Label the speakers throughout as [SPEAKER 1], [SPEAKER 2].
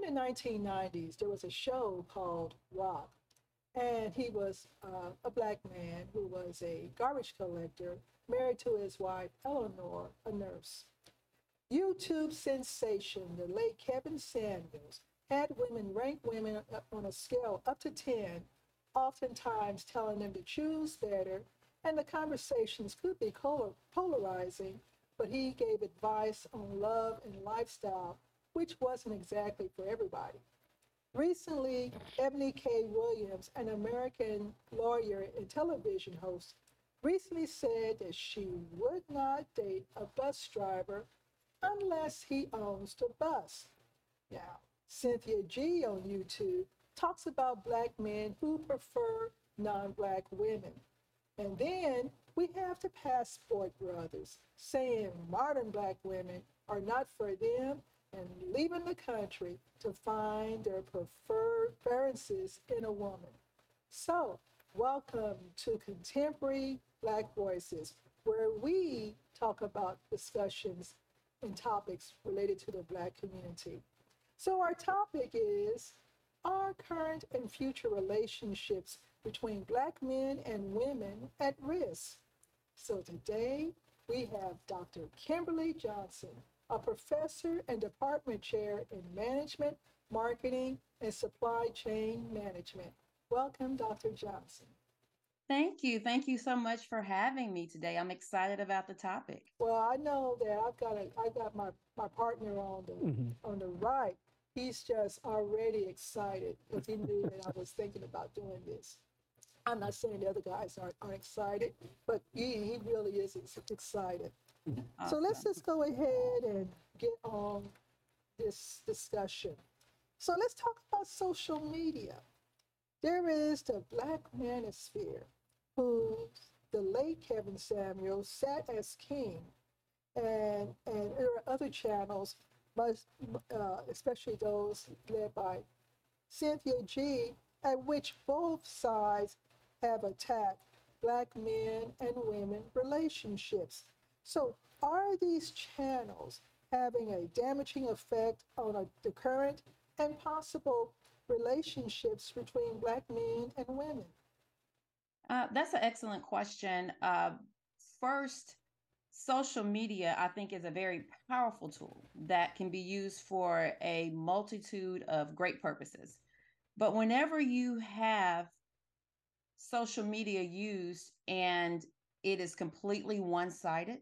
[SPEAKER 1] the 1990s, there was a show called Rock, and he was a black man who was a garbage collector, married to his wife, Eleanor, a nurse. YouTube sensation, the late Kevin Samuels, had women rank women on a scale up to 10, oftentimes telling them to choose better, and the conversations could be polarizing, but he gave advice on love and lifestyle, which wasn't exactly for everybody. Recently, Ebony K. Williams, an American lawyer and television host, recently said that she would not date a bus driver unless he owns the bus. Now, Cynthia G on YouTube talks about black men who prefer non black women. And then we have the Passport Brothers saying modern black women are not for them and leaving the country to find their preferred preferences in a woman. So, welcome to Contemporary Black Voices, where we talk about discussions and topics related to the Black community. So, our topic is, are current and future relationships between Black men and women at risk? So, today we have Dr. Kimberly Johnson, a professor and department chair in management, marketing, and supply chain management. Welcome, Dr. Johnson.
[SPEAKER 2] Thank you. Thank you so much for having me today. I'm excited about the topic.
[SPEAKER 1] Well, I know that I got my partner on the right. He's just already excited because he knew that I was thinking about doing this. I'm not saying the other guys aren't excited, but he really is excited. So let's
[SPEAKER 2] Awesome.
[SPEAKER 1] just go ahead and get on this discussion. So let's talk about social media. There is the Black Manosphere, who the late Kevin Samuels sat as king, and there are other channels, most, especially those led by Cynthia G, at which both sides have attacked Black men and women relationships. So, are these channels having a damaging effect on the current and possible relationships between Black men and women?
[SPEAKER 2] That's an excellent question. First, social media, I think, is a very powerful tool that can be used for a multitude of great purposes. But whenever you have social media used and it is completely one sided,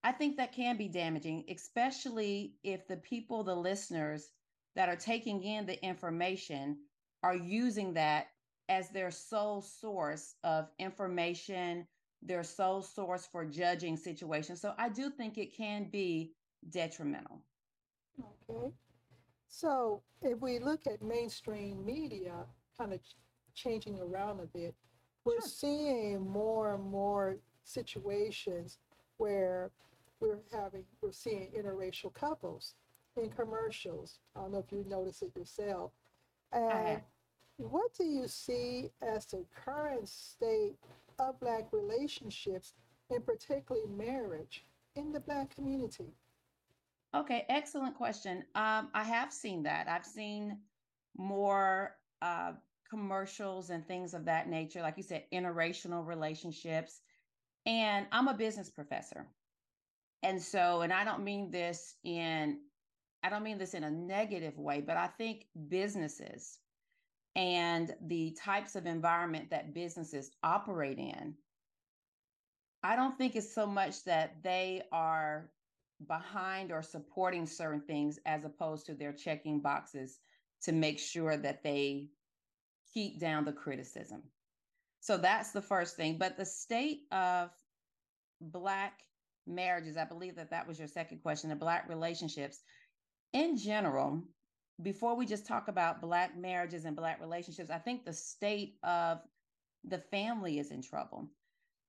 [SPEAKER 2] I think that can be damaging, especially if the people, the listeners that are taking in the information, are using that as their sole source of information, their sole source for judging situations. So I do think it can be detrimental.
[SPEAKER 1] Okay. So if we look at mainstream media kind of changing around a bit, we're
[SPEAKER 2] Sure.
[SPEAKER 1] seeing more and more situations where we're seeing interracial couples in commercials. I don't know if you notice it yourself.
[SPEAKER 2] I
[SPEAKER 1] And
[SPEAKER 2] have.
[SPEAKER 1] what do you see as the current state of Black relationships, and particularly marriage, in the Black community?
[SPEAKER 2] Okay, excellent question. I have seen that. I've seen more commercials and things of that nature, like you said, interracial relationships. And I'm a business professor. And so, and I don't mean this in a negative way, but I think businesses and the types of environment that businesses operate in, I don't think it's so much that they are behind or supporting certain things as opposed to they're checking boxes to make sure that they keep down the criticism. So that's the first thing. But the state of Black marriages, I believe that that was your second question, the Black relationships in general, before we just talk about Black marriages and Black relationships, I think the state of the family is in trouble.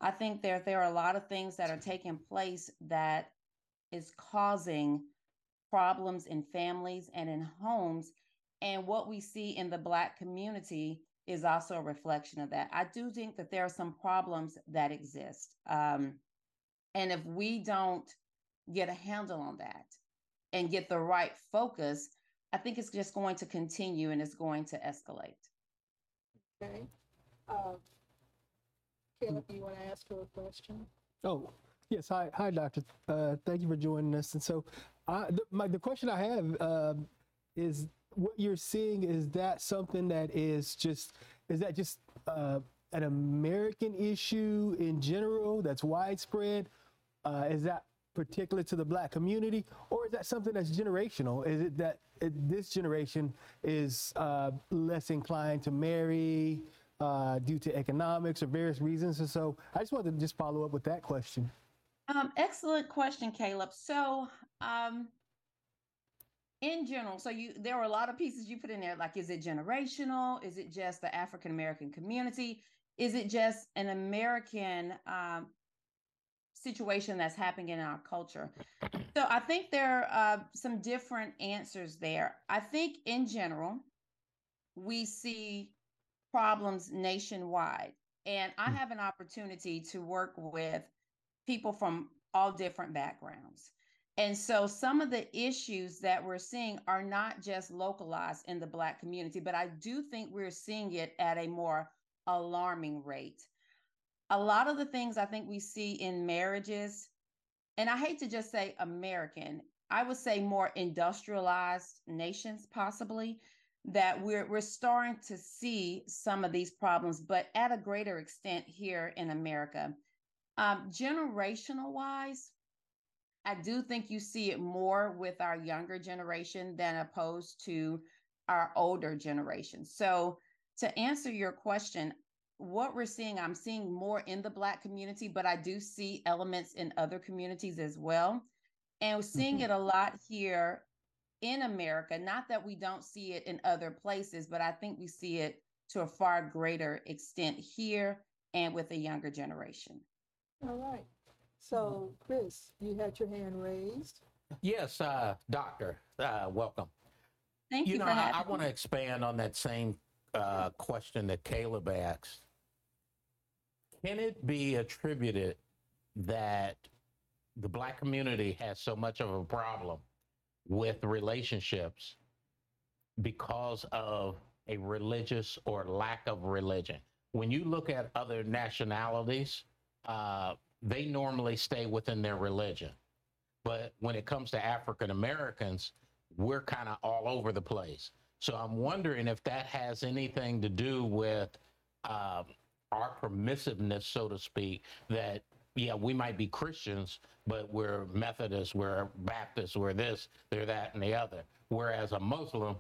[SPEAKER 2] I think there are a lot of things that are taking place that is causing problems in families and in homes. And what we see in the Black community is also a reflection of that. I do think that there are some problems that exist. And if we don't get a handle on that and get the right focus, I think it's just going to continue and it's going to escalate.
[SPEAKER 1] Okay. Uh, Caleb, you want to ask her a question?
[SPEAKER 3] Oh, yes. Hi, doctor. Thank you for joining us. And so, the question I have is, what you're seeing, is that something that is that just an American issue in general that's widespread? Is that particular to the Black community, or is that something that's generational? Is it that this generation is less inclined to marry due to economics or various reasons? And so I just wanted to just follow up with that question.
[SPEAKER 2] Excellent question, Caleb. So, in general, there were a lot of pieces you put in there. Like, is it generational? Is it just the African American community? Is it just an American situation that's happening in our culture? So I think there are some different answers there. I think in general, we see problems nationwide. And I have an opportunity to work with people from all different backgrounds. And so some of the issues that we're seeing are not just localized in the Black community, but I do think we're seeing it at a more alarming rate. A lot of the things I think we see in marriages, and I hate to just say American, I would say more industrialized nations possibly, that we're starting to see some of these problems, but at a greater extent here in America. Generational wise, I do think you see it more with our younger generation than opposed to our older generation. So to answer your question, what we're seeing, I'm seeing more in the Black community, but I do see elements in other communities as well. And we're seeing it a lot here in America. Not that we don't see it in other places, but I think we see it to a far greater extent here and with a younger generation.
[SPEAKER 1] All right. So, Chris, you had your hand raised.
[SPEAKER 4] Yes, doctor, welcome.
[SPEAKER 2] Thank you for
[SPEAKER 4] I
[SPEAKER 2] having
[SPEAKER 4] want
[SPEAKER 2] me.
[SPEAKER 4] to expand on that same question that Caleb asked. Can it be attributed that the Black community has so much of a problem with relationships because of a religious or lack of religion? When you look at other nationalities, they normally stay within their religion. But when it comes to African Americans, we're kind of all over the place. So I'm wondering if that has anything to do with our permissiveness, so to speak, that, yeah, we might be Christians, but we're Methodists, we're Baptists, we're this, they're that, and the other. Whereas a Muslim,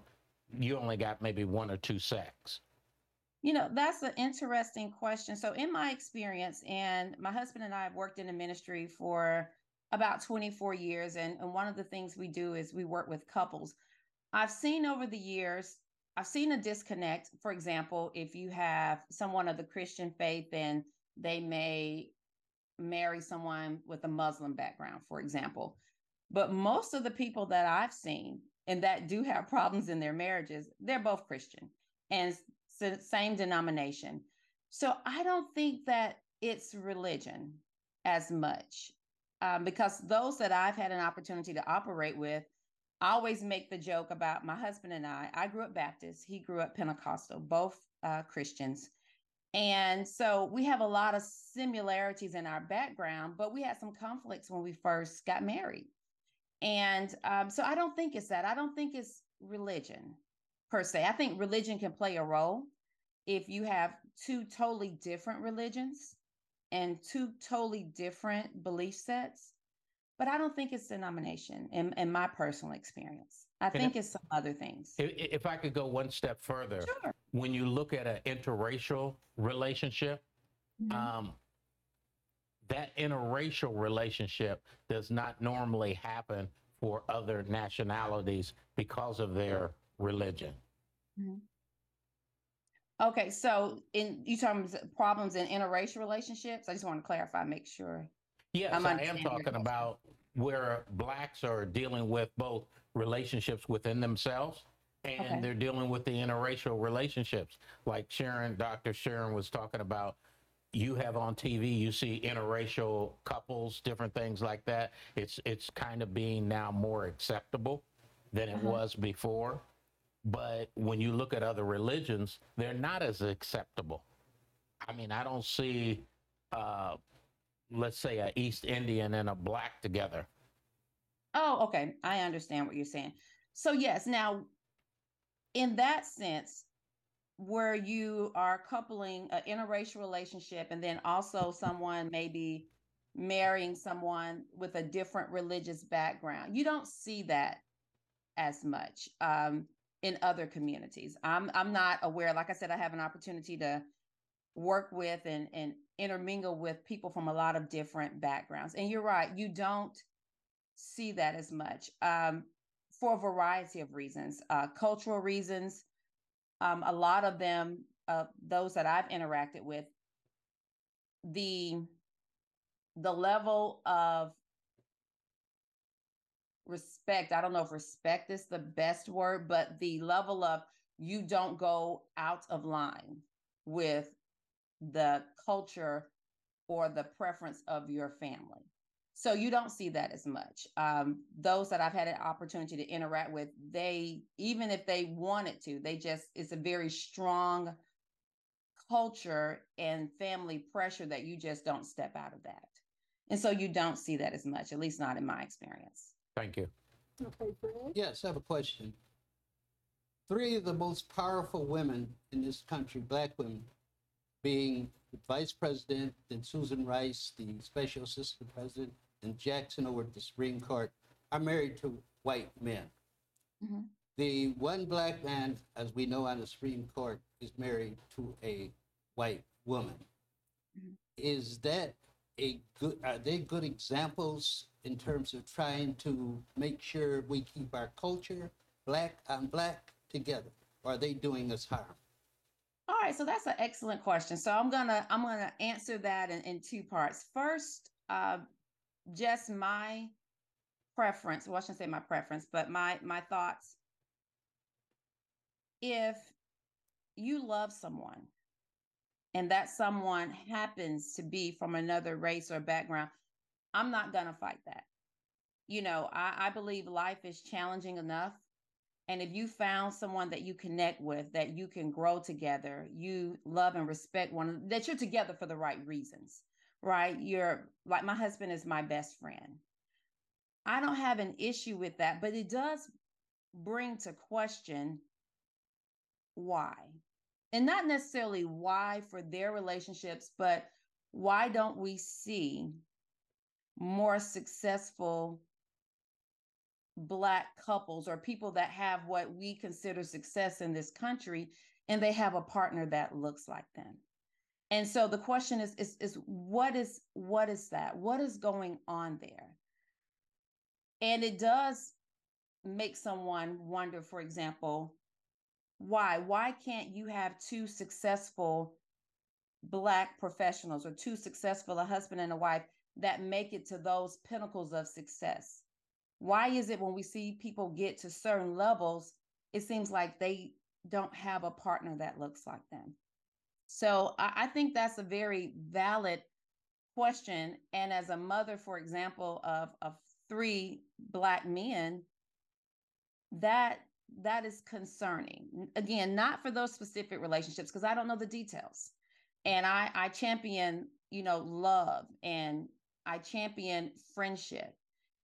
[SPEAKER 4] you only got maybe one or two sects.
[SPEAKER 2] That's an interesting question. So, in my experience, and my husband and I have worked in the ministry for about 24 years. And one of the things we do is we work with couples. I've seen over the years, I've seen a disconnect. For example, if you have someone of the Christian faith and they may marry someone with a Muslim background, for example. But most of the people that I've seen and that do have problems in their marriages, they're both Christian and same denomination. So I don't think that it's religion as much, because those that I've had an opportunity to operate with, I always make the joke about my husband and I grew up Baptist, he grew up Pentecostal, both Christians. And so we have a lot of similarities in our background, but we had some conflicts when we first got married. And so I don't think it's that. I don't think it's religion per se. I think religion can play a role if you have two totally different religions and two totally different belief sets. But I don't think it's denomination in my personal experience. I think it's some other things.
[SPEAKER 4] If I could go one step further,
[SPEAKER 2] Sure.
[SPEAKER 4] When you look at an interracial relationship, that interracial relationship does not normally happen for other nationalities because of their religion.
[SPEAKER 2] Okay, so you talking about problems in interracial relationships? I just want to clarify, make sure.
[SPEAKER 4] Yes, I am talking about where Blacks are dealing with both relationships within themselves and they're dealing with the interracial relationships. Like Dr. Sharon was talking about, you have on TV, you see interracial couples, different things like that. It's kind of being now more acceptable. than it was before. But when you look at other religions, they're not as acceptable. I mean, I don't see, let's say, a East Indian and a black together.
[SPEAKER 2] Oh, okay. I understand what you're saying. So, yes, now in that sense, where you are coupling an interracial relationship and then also someone maybe marrying someone with a different religious background, you don't see that as much in other communities. I'm not aware. Like I said, I have an opportunity to work with and intermingle with people from a lot of different backgrounds. And you're right, you don't see that as much for a variety of reasons, cultural reasons. A lot of them, those that I've interacted with, the level of respect, I don't know if respect is the best word, but the level of you don't go out of line with the culture or the preference of your family. So you don't see that as much. Those that I've had an opportunity to interact with, they, even if they wanted to, they just, it's a very strong culture and family pressure that you just don't step out of that. And so you don't see that as much, at least not in my experience.
[SPEAKER 4] Thank you.
[SPEAKER 1] Okay, Fred?
[SPEAKER 5] Yes, I have a question. Three of the most powerful women in this country, black women, being the vice president, then Susan Rice, the special assistant president, and Jackson over at the Supreme Court, are married to white men.
[SPEAKER 2] Mm-hmm.
[SPEAKER 5] The one black man, as we know on the Supreme Court, is married to a white woman.
[SPEAKER 2] Mm-hmm.
[SPEAKER 5] Is that a good, are they good examples in terms of trying to make sure we keep our culture, black on black, together? Or are they doing us harm?
[SPEAKER 2] All right, so that's an excellent question. So I'm gonna answer that in two parts. First, just my preference. Well, I shouldn't say my preference, but my thoughts. If you love someone and that someone happens to be from another race or background, I'm not gonna fight that. You know, I believe life is challenging enough. And if you found someone that you connect with, that you can grow together, you love and respect one, that you're together for the right reasons, right? You're like, my husband is my best friend. I don't have an issue with that, but it does bring to question why. And not necessarily why for their relationships, but why don't we see more successful Black couples or people that have what we consider success in this country, and they have a partner that looks like them? And so the question is what is that? What is going on there? And it does make someone wonder, for example, why can't you have two successful Black professionals or two successful, a husband and a wife, that make it to those pinnacles of success? Why is it when we see people get to certain levels, it seems like they don't have a partner that looks like them? So I think that's a very valid question. And as a mother, for example, of three Black men, that is concerning. Again, not for those specific relationships, because I don't know the details. And I champion, love, and I champion friendship.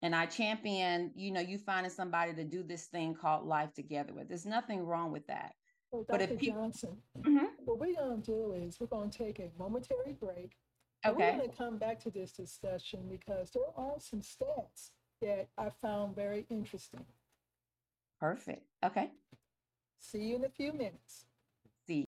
[SPEAKER 2] And I champion, you finding somebody to do this thing called life together with. There's nothing wrong with that.
[SPEAKER 1] Well,
[SPEAKER 2] But
[SPEAKER 1] Dr.
[SPEAKER 2] if people,
[SPEAKER 1] Johnson,
[SPEAKER 2] Mhm.
[SPEAKER 1] what we're going to do is we're going to take a momentary break. And
[SPEAKER 2] Okay.
[SPEAKER 1] we're going to come back to this discussion because there are some stats that I found very interesting.
[SPEAKER 2] Perfect. Okay.
[SPEAKER 1] See you in a few minutes.